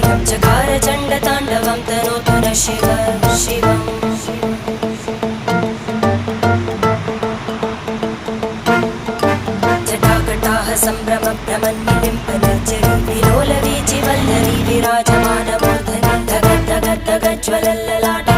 कायं चकार चण्डताण्डवं तनोतु न शिव शिवम् जटाकटाः सम्भ्रमभ्रमन्निलिम्पनिर्जरी विलोलवीचिवल्लरी विराजमानमूर्धनि धगद्धगद्धगज्ज्वलल्ललाट